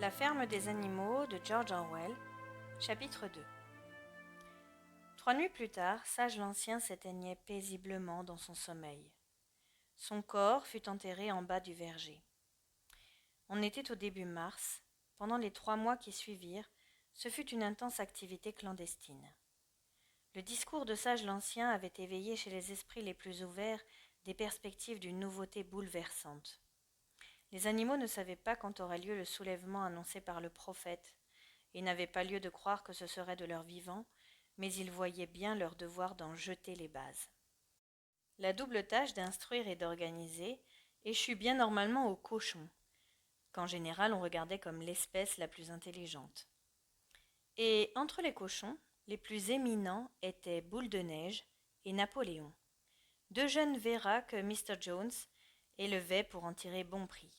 La ferme des animaux de George Orwell, chapitre 2. 3 nuits plus tard, Sage l'Ancien s'éteignait paisiblement dans son sommeil. Son corps fut enterré en bas du verger. On était au début mars. Pendant les 3 mois qui suivirent, ce fut une intense activité clandestine. Le discours de Sage l'Ancien avait éveillé chez les esprits les plus ouverts des perspectives d'une nouveauté bouleversante. Les animaux ne savaient pas quand aurait lieu le soulèvement annoncé par le prophète, et n'avaient pas lieu de croire que ce serait de leur vivant, mais ils voyaient bien leur devoir d'en jeter les bases. La double tâche d'instruire et d'organiser échut bien normalement aux cochons, qu'en général on regardait comme l'espèce la plus intelligente. Et entre les cochons, les plus éminents étaient Boule de Neige et Napoléon, 2 jeunes verras que Mr. Jones élevait pour en tirer bon prix.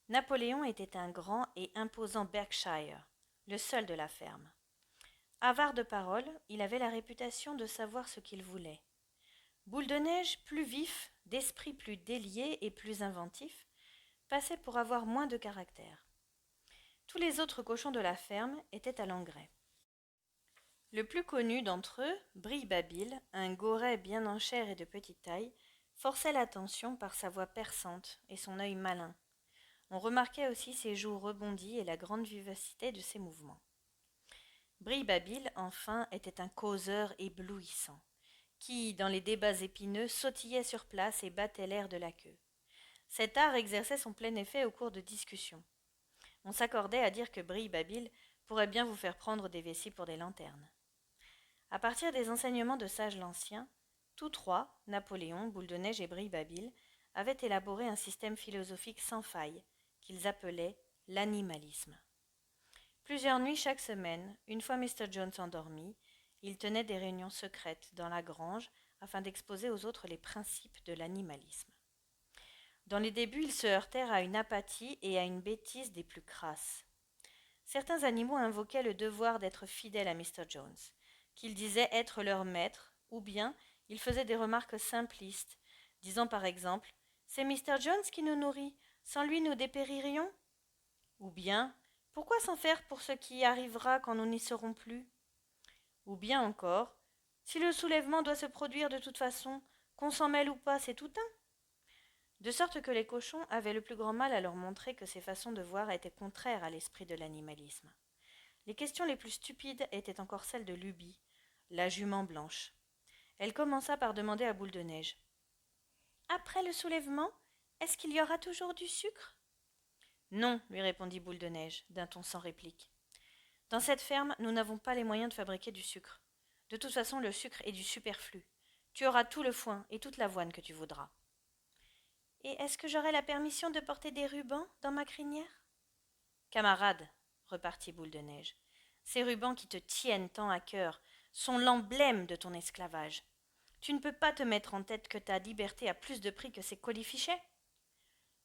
Napoléon était un grand et imposant Berkshire, le seul de la ferme. Avare de parole, il avait la réputation de savoir ce qu'il voulait. Boule de Neige, plus vif, d'esprit plus délié et plus inventif, passait pour avoir moins de caractère. Tous les autres cochons de la ferme étaient à l'engrais. Le plus connu d'entre eux, Brille-Babil, un goret bien en chair et de petite taille, forçait l'attention par sa voix perçante et son œil malin. On remarquait aussi ses joues rebondies et la grande vivacité de ses mouvements. Brille-Babil, enfin, était un causeur éblouissant, qui, dans les débats épineux, sautillait sur place et battait l'air de la queue. Cet art exerçait son plein effet au cours de discussions. On s'accordait à dire que Brille-Babil pourrait bien vous faire prendre des vessies pour des lanternes. À partir des enseignements de Sage l'Ancien, tous 3, Napoléon, Boule de Neige et Brille-Babil, avaient élaboré un système philosophique sans faille, qu'ils appelaient l'animalisme. Plusieurs nuits chaque semaine, une fois Mr. Jones endormi, ils tenaient des réunions secrètes dans la grange afin d'exposer aux autres les principes de l'animalisme. Dans les débuts, ils se heurtèrent à une apathie et à une bêtise des plus crasses. Certains animaux invoquaient le devoir d'être fidèles à Mr. Jones, qu'ils disaient être leur maître, ou bien ils faisaient des remarques simplistes, disant par exemple « C'est Mr. Jones qui nous nourrit, sans lui nous dépéririons » ou bien « Pourquoi s'en faire pour ce qui arrivera quand nous n'y serons plus ?» ou bien encore « Si le soulèvement doit se produire de toute façon, qu'on s'en mêle ou pas, c'est tout un » de sorte que les cochons avaient le plus grand mal à leur montrer que ces façons de voir étaient contraires à l'esprit de l'animalisme. Les questions les plus stupides étaient encore celles de Lubie, la jument blanche. Elle commença par demander à Boule de Neige « Après le soulèvement, est-ce qu'il y aura toujours du sucre ?» « Non, lui répondit Boule de Neige, d'un ton sans réplique. Dans cette ferme, nous n'avons pas les moyens de fabriquer du sucre. De toute façon, le sucre est du superflu. Tu auras tout le foin et toute l'avoine que tu voudras. Et est-ce que j'aurai la permission de porter des rubans dans ma crinière ? Camarade, repartit Boule de Neige, ces rubans qui te tiennent tant à cœur sont l'emblème de ton esclavage. Tu ne peux pas te mettre en tête que ta liberté a plus de prix que ces colifichets ?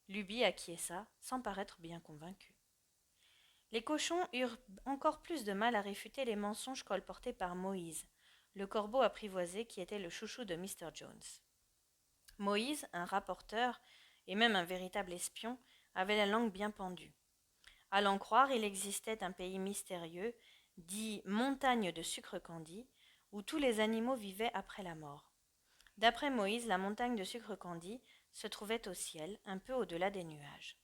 Lubie acquiesça, sans paraître bien convaincu. Les cochons eurent encore plus de mal à réfuter les mensonges colportés par Moïse, le corbeau apprivoisé qui était le chouchou de Mr. Jones. Moïse, un rapporteur, et même un véritable espion, avait la langue bien pendue. À l'en croire, il existait un pays mystérieux, dit montagne de sucre candi, où tous les animaux vivaient après la mort. D'après Moïse, la montagne de sucre candi se trouvait au ciel, un peu au-delà des nuages.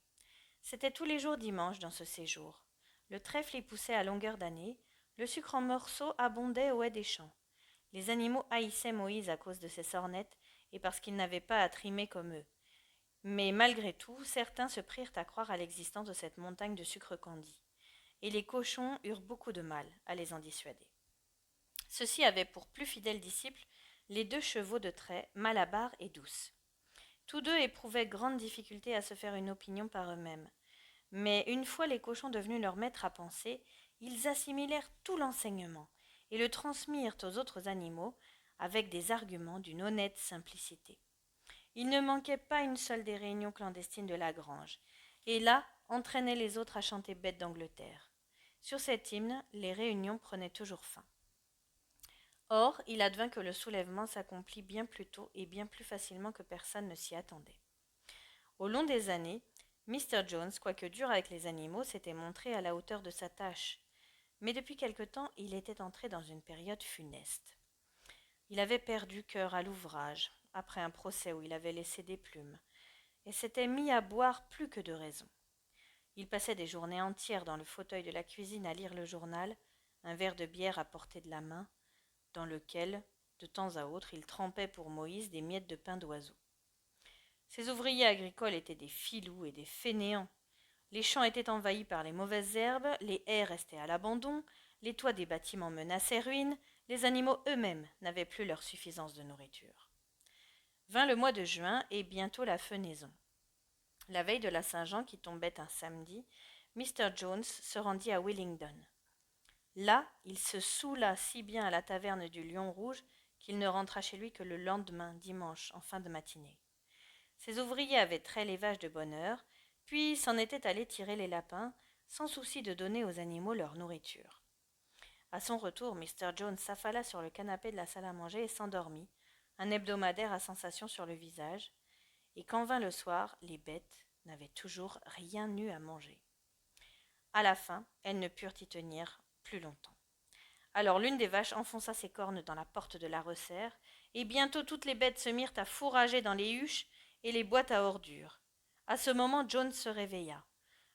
C'était tous les jours dimanche dans ce séjour. Le trèfle y poussait à longueur d'année, le sucre en morceaux abondait au haut des champs. Les animaux haïssaient Moïse à cause de ses sornettes et parce qu'il n'avait pas à trimer comme eux. Mais malgré tout, certains se prirent à croire à l'existence de cette montagne de sucre candi, et les cochons eurent beaucoup de mal à les en dissuader. Ceux-ci avaient pour plus fidèles disciples les 2 chevaux de trait, Malabar et Douce. Tous 2 éprouvaient grande difficulté à se faire une opinion par eux-mêmes. Mais une fois les cochons devenus leurs maîtres à penser, ils assimilèrent tout l'enseignement et le transmirent aux autres animaux avec des arguments d'une honnête simplicité. Il ne manquait pas une seule des réunions clandestines de la grange, et là entraînaient les autres à chanter Bête d'Angleterre. Sur cet hymne, les réunions prenaient toujours fin. Or, il advint que le soulèvement s'accomplit bien plus tôt et bien plus facilement que personne ne s'y attendait. Au long des années, Mr. Jones, quoique dur avec les animaux, s'était montré à la hauteur de sa tâche. Mais depuis quelque temps, il était entré dans une période funeste. Il avait perdu cœur à l'ouvrage, après un procès où il avait laissé des plumes, et s'était mis à boire plus que de raison. Il passait des journées entières dans le fauteuil de la cuisine à lire le journal, un verre de bière à portée de la main, dans lequel, de temps à autre, il trempait pour Moïse des miettes de pain d'oiseau. Ces ouvriers agricoles étaient des filous et des fainéants. Les champs étaient envahis par les mauvaises herbes, les haies restaient à l'abandon, les toits des bâtiments menaçaient ruine, les animaux eux-mêmes n'avaient plus leur suffisance de nourriture. Vint le mois de juin et bientôt la fenaison. La veille de la Saint-Jean, qui tombait un samedi, Mr. Jones se rendit à Willingdon. Là, il se saoula si bien à la taverne du Lion Rouge qu'il ne rentra chez lui que le lendemain, dimanche, en fin de matinée. Ses ouvriers avaient trait les vaches de bonne heure, puis s'en étaient allés tirer les lapins, sans souci de donner aux animaux leur nourriture. À son retour, Mr. Jones s'affala sur le canapé de la salle à manger et s'endormit, un hebdomadaire à sensation sur le visage, et quand vint le soir, les bêtes n'avaient toujours rien eu à manger. À la fin, elles ne purent y tenir plus longtemps. Alors l'une des vaches enfonça ses cornes dans la porte de la resserre, et bientôt toutes les bêtes se mirent à fourrager dans les huches et les boîtes à ordures. À ce moment, Jones se réveilla.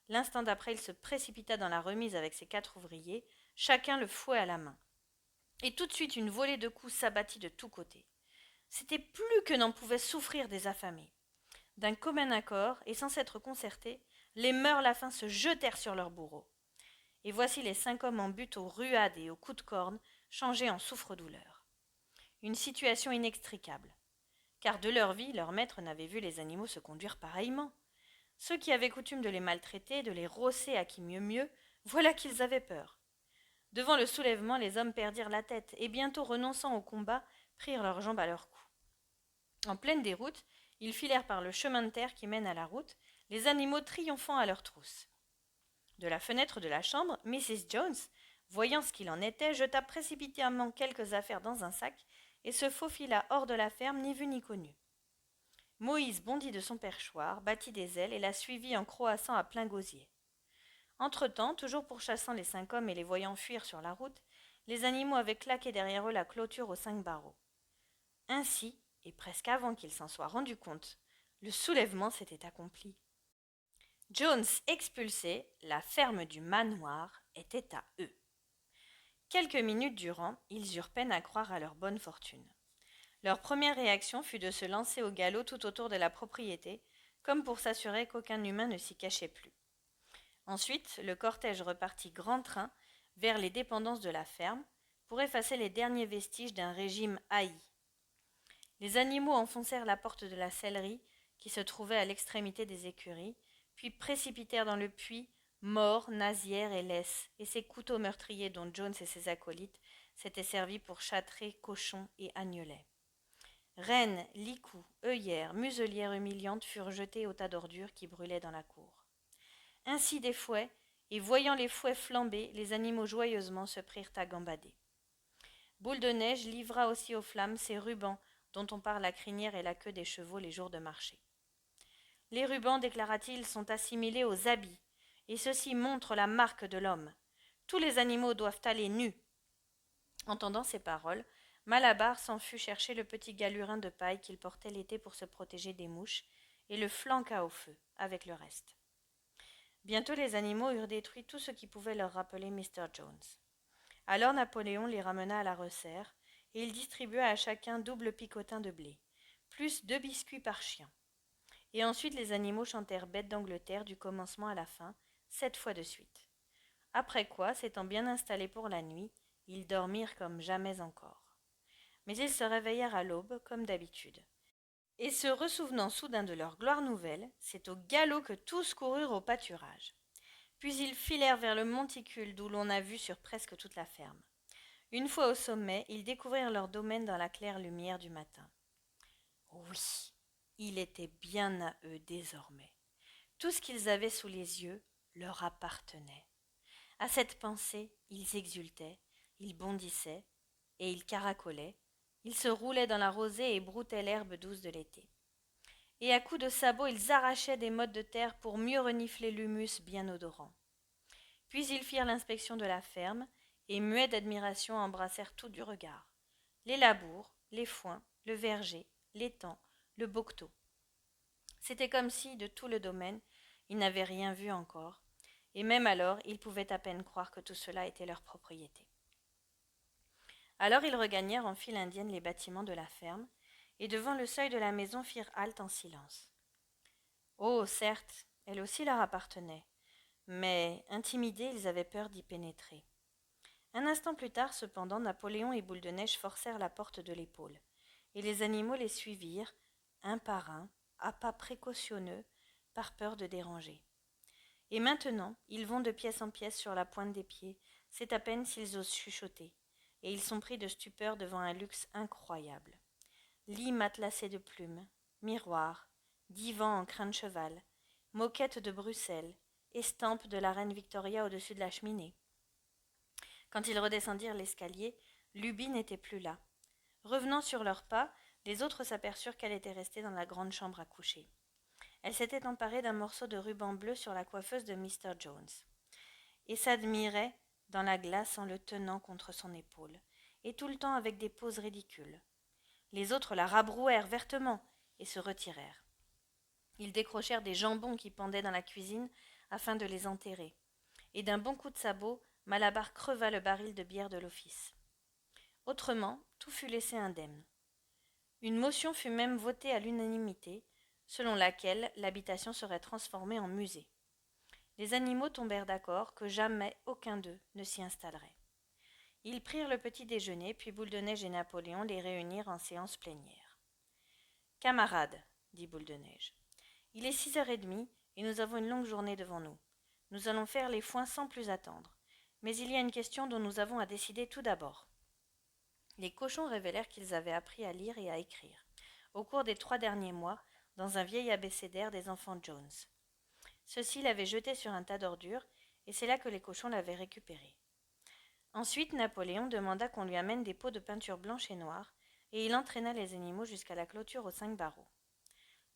L'instant d'après, il se précipita dans la remise avec ses 4 ouvriers, chacun le fouet à la main. Et tout de suite, une volée de coups s'abattit de tous côtés. C'était plus que n'en pouvaient souffrir des affamés. D'un commun accord, et sans s'être concertés, les meurlafins se jetèrent sur leurs bourreaux. Et voici les 5 hommes en butte aux ruades et aux coups de corne, changés en souffre-douleur. Une situation inextricable. Car de leur vie, leur maître n'avait vu les animaux se conduire pareillement. Ceux qui avaient coutume de les maltraiter, de les rosser à qui mieux, voilà qu'ils avaient peur. Devant le soulèvement, les hommes perdirent la tête, et bientôt renonçant au combat, prirent leurs jambes à leur cou. En pleine déroute, ils filèrent par le chemin de terre qui mène à la route, les animaux triomphant à leurs trousses. De la fenêtre de la chambre, Mrs. Jones, voyant ce qu'il en était, jeta précipitamment quelques affaires dans un sac et se faufila hors de la ferme, ni vu ni connu. Moïse bondit de son perchoir, battit des ailes et la suivit en croassant à plein gosier. Entre-temps, toujours pourchassant les 5 hommes et les voyant fuir sur la route, les animaux avaient claqué derrière eux la clôture aux 5 barreaux. Ainsi, et presque avant qu'ils s'en soient rendus compte, le soulèvement s'était accompli. Jones expulsé, la ferme du manoir était à eux. Quelques minutes durant, ils eurent peine à croire à leur bonne fortune. Leur première réaction fut de se lancer au galop tout autour de la propriété, comme pour s'assurer qu'aucun humain ne s'y cachait plus. Ensuite, le cortège repartit grand train vers les dépendances de la ferme pour effacer les derniers vestiges d'un régime haï. Les animaux enfoncèrent la porte de la sellerie qui se trouvait à l'extrémité des écuries, puis précipitèrent dans le puits morts, nasières et laisses, et ces couteaux meurtriers dont Jones et ses acolytes s'étaient servis pour châtrer cochons et agnelets. Rennes, licous, œillères, muselières humiliantes furent jetées au tas d'ordures qui brûlaient dans la cour. Ainsi des fouets, et voyant les fouets flamber, les animaux joyeusement se prirent à gambader. Boule de Neige livra aussi aux flammes ces rubans dont on part la crinière et la queue des chevaux les jours de marché. Les rubans, déclara-t-il, sont assimilés aux habits, et ceux-ci montrent la marque de l'homme. Tous les animaux doivent aller nus. Entendant ces paroles, Malabar s'en fut chercher le petit galurin de paille qu'il portait l'été pour se protéger des mouches, et le flanqua au feu, avec le reste. Bientôt les animaux eurent détruit tout ce qui pouvait leur rappeler Mr. Jones. Alors Napoléon les ramena à la resserre, et il distribua à chacun double picotin de blé, plus 2 biscuits par chien. Et ensuite les animaux chantèrent Bête d'Angleterre du commencement à la fin, 7 fois de suite. Après quoi, s'étant bien installés pour la nuit, ils dormirent comme jamais encore. Mais ils se réveillèrent à l'aube, comme d'habitude. Et se ressouvenant soudain de leur gloire nouvelle, c'est au galop que tous coururent au pâturage. Puis ils filèrent vers le monticule d'où l'on a vu sur presque toute la ferme. Une fois au sommet, ils découvrirent leur domaine dans la claire lumière du matin. Oui, il était bien à eux désormais. Tout ce qu'ils avaient sous les yeux leur appartenait. À cette pensée, ils exultaient, ils bondissaient, et ils caracolaient, ils se roulaient dans la rosée et broutaient l'herbe douce de l'été. et à coups de sabots ils arrachaient des mottes de terre pour mieux renifler l'humus bien odorant. Puis ils firent l'inspection de la ferme, et muets d'admiration embrassèrent tout du regard. Les labours, les foins, le verger, l'étang, le bocteau. C'était comme si, de tout le domaine, ils n'avaient rien vu encore, et même alors ils pouvaient à peine croire que tout cela était leur propriété. Alors ils regagnèrent en file indienne les bâtiments de la ferme, et devant le seuil de la maison firent halte en silence. Oh, certes, elle aussi leur appartenait, mais, intimidés, ils avaient peur d'y pénétrer. Un instant plus tard, cependant, Napoléon et Boule de Neige forcèrent la porte de l'épaule, et les animaux les suivirent, un par un, à pas précautionneux, par peur de déranger. Et maintenant, ils vont de pièce en pièce sur la pointe des pieds, c'est à peine s'ils osent chuchoter, et ils sont pris de stupeur devant un luxe incroyable. Lits matelassés de plumes, miroirs, divans en crin de cheval, moquettes de Bruxelles, estampes de la reine Victoria au-dessus de la cheminée. Quand ils redescendirent l'escalier, Lubie n'était plus là. Revenant sur leurs pas, les autres s'aperçurent qu'elle était restée dans la grande chambre à coucher. Elle s'était emparée d'un morceau de ruban bleu sur la coiffeuse de Mr. Jones, et s'admirait dans la glace en le tenant contre son épaule, et tout le temps avec des poses ridicules. Les autres la rabrouèrent vertement et se retirèrent. Ils décrochèrent des jambons qui pendaient dans la cuisine afin de les enterrer, et d'un bon coup de sabot, Malabar creva le baril de bière de l'office. Autrement, tout fut laissé indemne. Une motion fut même votée à l'unanimité, selon laquelle l'habitation serait transformée en musée. Les animaux tombèrent d'accord que jamais aucun d'eux ne s'y installerait. Ils prirent le petit déjeuner, puis Boule de Neige et Napoléon les réunirent en séance plénière. « Camarades, dit Boule de Neige, il est 6h30 et nous avons une longue journée devant nous. Nous allons faire les foins sans plus attendre. Mais il y a une question dont nous avons à décider tout d'abord. » Les cochons révélèrent qu'ils avaient appris à lire et à écrire, au cours des 3 derniers mois, dans un vieil abécédaire des enfants Jones. Ceux-ci l'avaient jeté sur un tas d'ordures, et c'est là que les cochons l'avaient récupéré. Ensuite, Napoléon demanda qu'on lui amène des pots de peinture blanche et noire, et il entraîna les animaux jusqu'à la clôture aux 5 barreaux.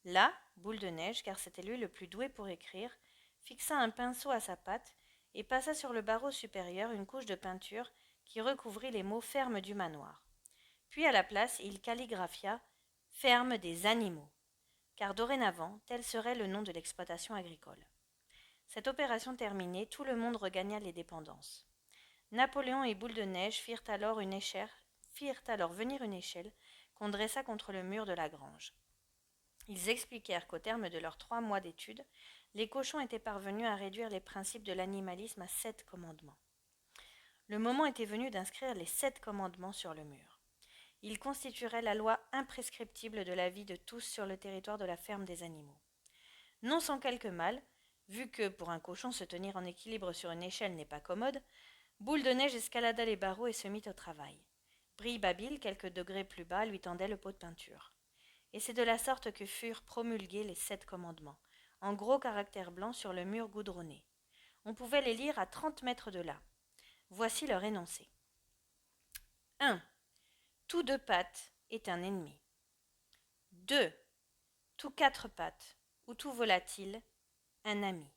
Là, Boule de Neige, car c'était lui le plus doué pour écrire, fixa un pinceau à sa patte et passa sur le barreau supérieur une couche de peinture qui recouvrit les mots ferme du manoir. Puis à la place, il calligraphia ferme des animaux, car dorénavant, tel serait le nom de l'exploitation agricole. Cette opération terminée, tout le monde regagna les dépendances. Napoléon et Boule de Neige firent alors venir une échelle qu'on dressa contre le mur de la grange. Ils expliquèrent qu'au terme de leurs 3 mois d'études, les cochons étaient parvenus à réduire les principes de l'animalisme à 7 commandements. Le moment était venu d'inscrire les 7 commandements sur le mur. Ils constitueraient la loi imprescriptible de la vie de tous sur le territoire de la ferme des animaux. Non sans quelque mal, vu que, pour un cochon, se tenir en équilibre sur une échelle n'est pas commode, Boule de Neige escalada les barreaux et se mit au travail. Brille-Babil, quelques degrés plus bas, lui tendait le pot de peinture. Et c'est de la sorte que furent promulgués les 7 commandements, en gros caractères blancs sur le mur goudronné. On pouvait les lire à 30 mètres de là. Voici leur énoncé. 1. Tout 2 pattes est un ennemi. 2. Tout 4 pattes, ou tout volatile, un ami.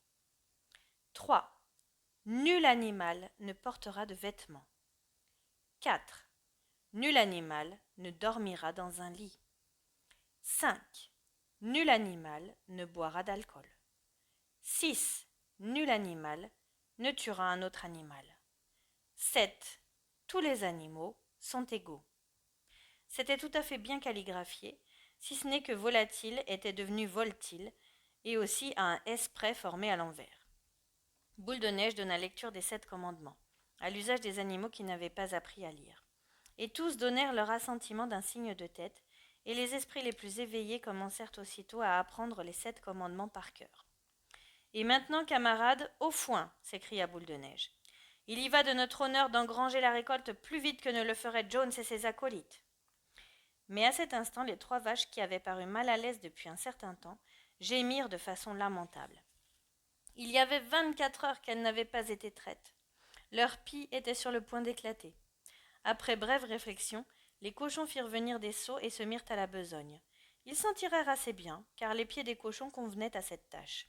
3. Nul animal ne portera de vêtements. 4. Nul animal ne dormira dans un lit. 5. Nul animal ne boira d'alcool. 6. Nul animal ne tuera un autre animal. 7. Tous les animaux sont égaux. C'était tout à fait bien calligraphié, si ce n'est que volatile était devenu voltile, et aussi à un S près formé à l'envers. Boule de Neige donna lecture des 7 commandements, à l'usage des animaux qui n'avaient pas appris à lire. Et tous donnèrent leur assentiment d'un signe de tête, et les esprits les plus éveillés commencèrent aussitôt à apprendre les 7 commandements par cœur. « Et maintenant, camarades, au foin !» s'écria Boule de Neige. « Il y va de notre honneur d'engranger la récolte plus vite que ne le feraient Jones et ses acolytes. » Mais à cet instant, les 3 vaches, qui avaient paru mal à l'aise depuis un certain temps, gémirent de façon lamentable. Il y avait 24 heures qu'elles n'avaient pas été traites. Leur pie était sur le point d'éclater. Après brève réflexion, les cochons firent venir des seaux et se mirent à la besogne. Ils s'en tirèrent assez bien, car les pieds des cochons convenaient à cette tâche.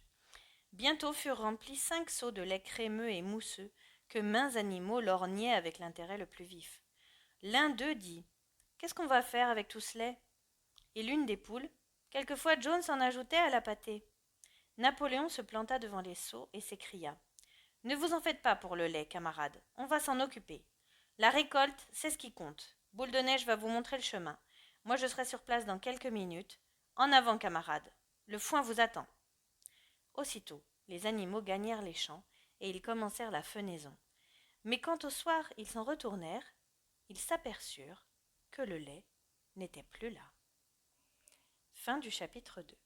Bientôt furent remplis 5 seaux de lait crémeux et mousseux, que maints animaux lorgnaient avec l'intérêt le plus vif. L'un d'eux dit « Qu'est-ce qu'on va faire avec tout ce lait ?» Et l'une des poules « Quelquefois Jones en ajoutait à la pâtée. » Napoléon se planta devant les seaux et s'écria « Ne vous en faites pas pour le lait, camarades, on va s'en occuper. La récolte, c'est ce qui compte. Boule de neige va vous montrer le chemin. Moi je serai sur place dans quelques minutes. En avant, camarades, le foin vous attend. » Aussitôt, les animaux gagnèrent les champs et ils commencèrent la fenaison. Mais quand au soir ils s'en retournèrent, ils s'aperçurent que le lait n'était plus là. Fin du chapitre 2.